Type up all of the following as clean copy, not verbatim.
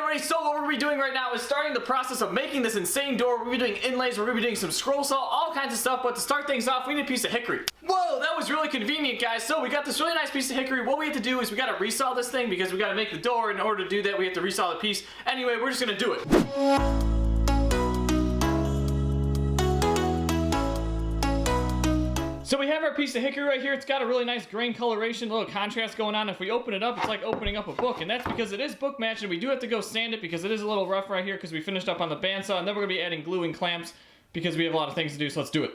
everybody, so what we're going to be doing right now is starting the process of making this insane door. We're going to be doing inlays, we're going to be doing some scroll saw, all kinds of stuff, but to start things off, we need a piece of hickory. Whoa, that was really convenient, guys. So we got this really nice piece of hickory. What we have to do is we got to resaw this thing because we got to make the door. In order to do that, we have to resaw the piece. Anyway, we're just going to do it. So we have our piece of hickory right here. It's got a really nice grain coloration, a little contrast going on. If we open it up, it's like opening up a book, and that's because it is book matched, and we do have to go sand it because it is a little rough right here because we finished up on the bandsaw, and then we're gonna be adding glue and clamps because we have a lot of things to do, so let's do it.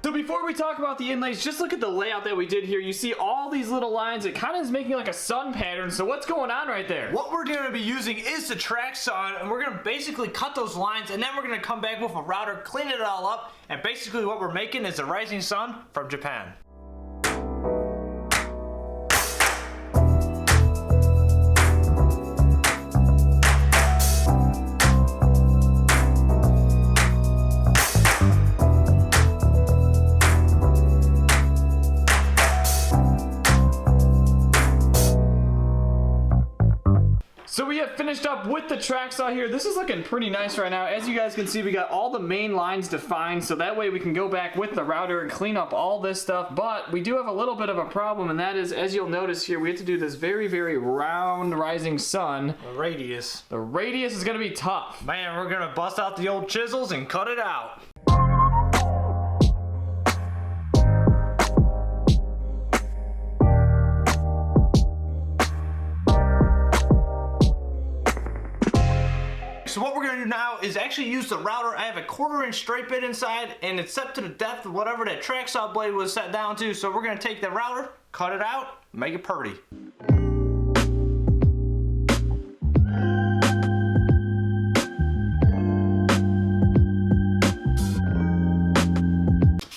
So before we talk about the inlays, just look at the layout that we did here. You see all these little lines. It kind of is making like a sun pattern. So what's going on right there? What we're going to be using is the track saw, and we're going to basically cut those lines, and then we're going to come back with a router, clean it all up, and basically what we're making is a rising sun from Japan. So we have finished up with the track saw here. This is looking pretty nice right now. As you guys can see, we got all the main lines defined, so that way we can go back with the router and clean up all this stuff. But we do have a little bit of a problem, and that is, as you'll notice here, we have to do this very, very round rising sun. The radius. The radius is gonna be tough. Man, we're gonna bust out the old chisels and cut it out. So what we're going to do now is actually use the router. I have a 1/4 inch straight bit inside, and it's set to the depth of whatever that track saw blade was set down to. So we're going to take the router, cut it out, make it pretty.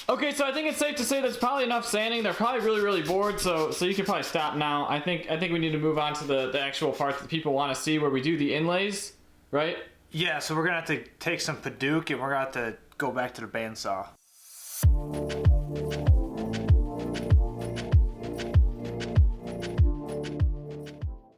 Okay, so I think it's safe to say there's probably enough sanding. They're probably really, really bored, so you can probably stop now. I think we need to move on to the actual part that people want to see, where we do the inlays, right? Yeah, so we're gonna have to take some Paduke and we're gonna have to go back to the bandsaw.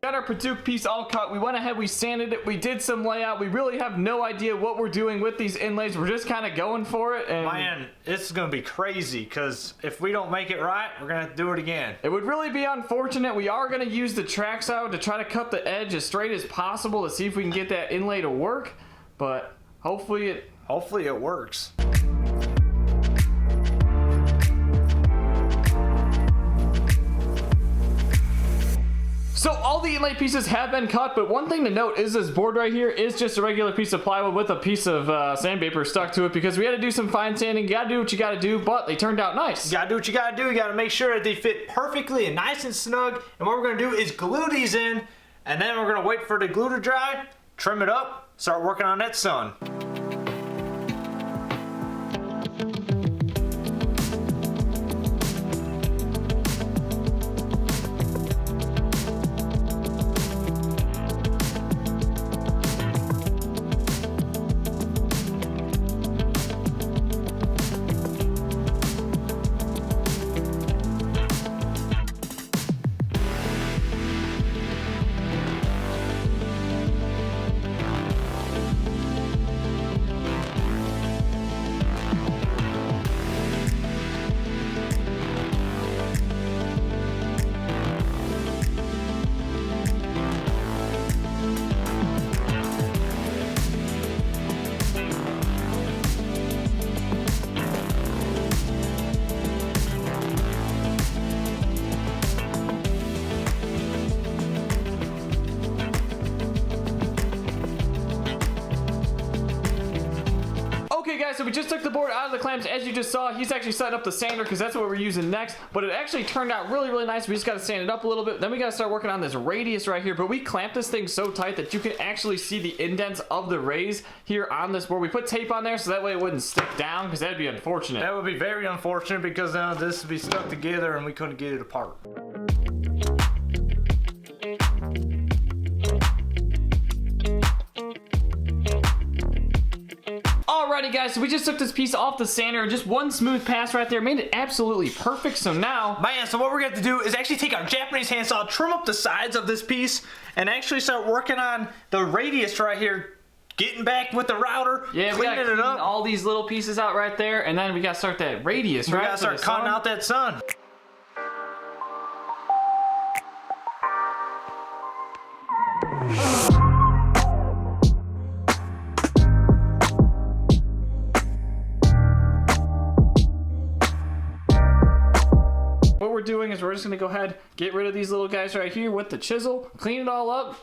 Got our Paduke piece all cut. We went ahead, we sanded it, we did some layout. We really have no idea what we're doing with these inlays. We're just kind of going for it. And man, it's gonna be crazy, because if we don't make it right, we're gonna have to do it again. It would really be unfortunate. We are gonna use the track saw to try to cut the edge as straight as possible to see if we can get that inlay to work, but hopefully it works. So all the inlay pieces have been cut, but one thing to note is this board right here is just a regular piece of plywood with a piece of sandpaper stuck to it, because we had to do some fine sanding. You gotta do what you gotta do, but they turned out nice. You gotta do what you gotta do. You gotta make sure that they fit perfectly and nice and snug. And what we're gonna do is glue these in, and then we're gonna wait for the glue to dry, trim it up, start working on that sun. guys, so we just took the board out of the clamps. As you just saw, he's actually setting up the sander because that's what we're using next. But it actually turned out really, really nice. We just got to sand it up a little bit. Then we got to start working on this radius right here. But we clamped this thing so tight that you can actually see the indents of the rays here on this board. We put tape on there so that way it wouldn't stick down because that'd be unfortunate. That would be very unfortunate because now this would be stuck together and we couldn't get it apart. Alrighty guys, so we just took this piece off the sander, just one smooth pass right there, made it absolutely perfect. So now, man, so what we're going to do is actually take our Japanese handsaw, trim up the sides of this piece, and actually start working on the radius right here, getting back with the router, yeah, we gotta clean all these little pieces out right there, and then we gotta start that radius, right? We gotta start cutting out that sun. What we're doing is we're just gonna go ahead, get rid of these little guys right here with the chisel, clean it all up,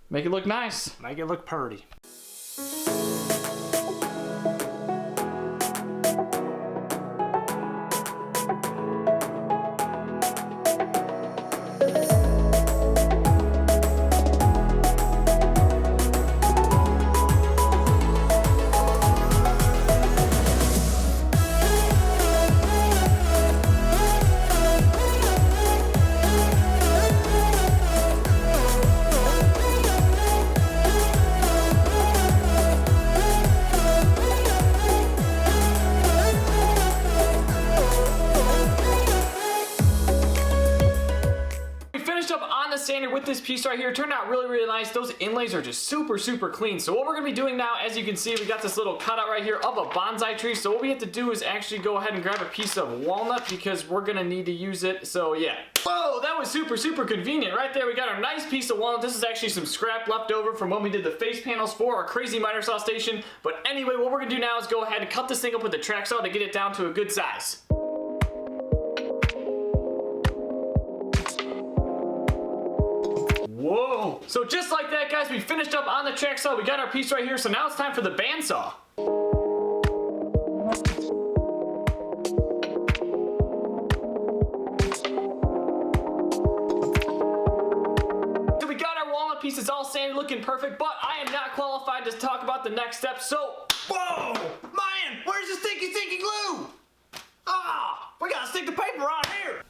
make it look nice. Make it look pretty. Sander with this piece right here. It turned out really, really nice. Those inlays are just super, super clean. So what we're going to be doing now, as you can see, we got this little cutout right here of a bonsai tree. So what we have to do is actually go ahead and grab a piece of walnut because we're going to need to use it. So yeah. Whoa, that was super, super convenient. Right there, we got our nice piece of walnut. This is actually some scrap left over from when we did the face panels for our crazy miter saw station. But anyway, what we're going to do now is go ahead and cut this thing up with the track saw to get it down to a good size. Whoa! So just like that, guys, we finished up on the track saw. We got our piece right here, so now it's time for the bandsaw. So we got our walnut pieces all sanded, looking perfect, but I am not qualified to talk about the next step, so... Whoa! Man, where's the sticky glue? Ah! We gotta stick the paper on here!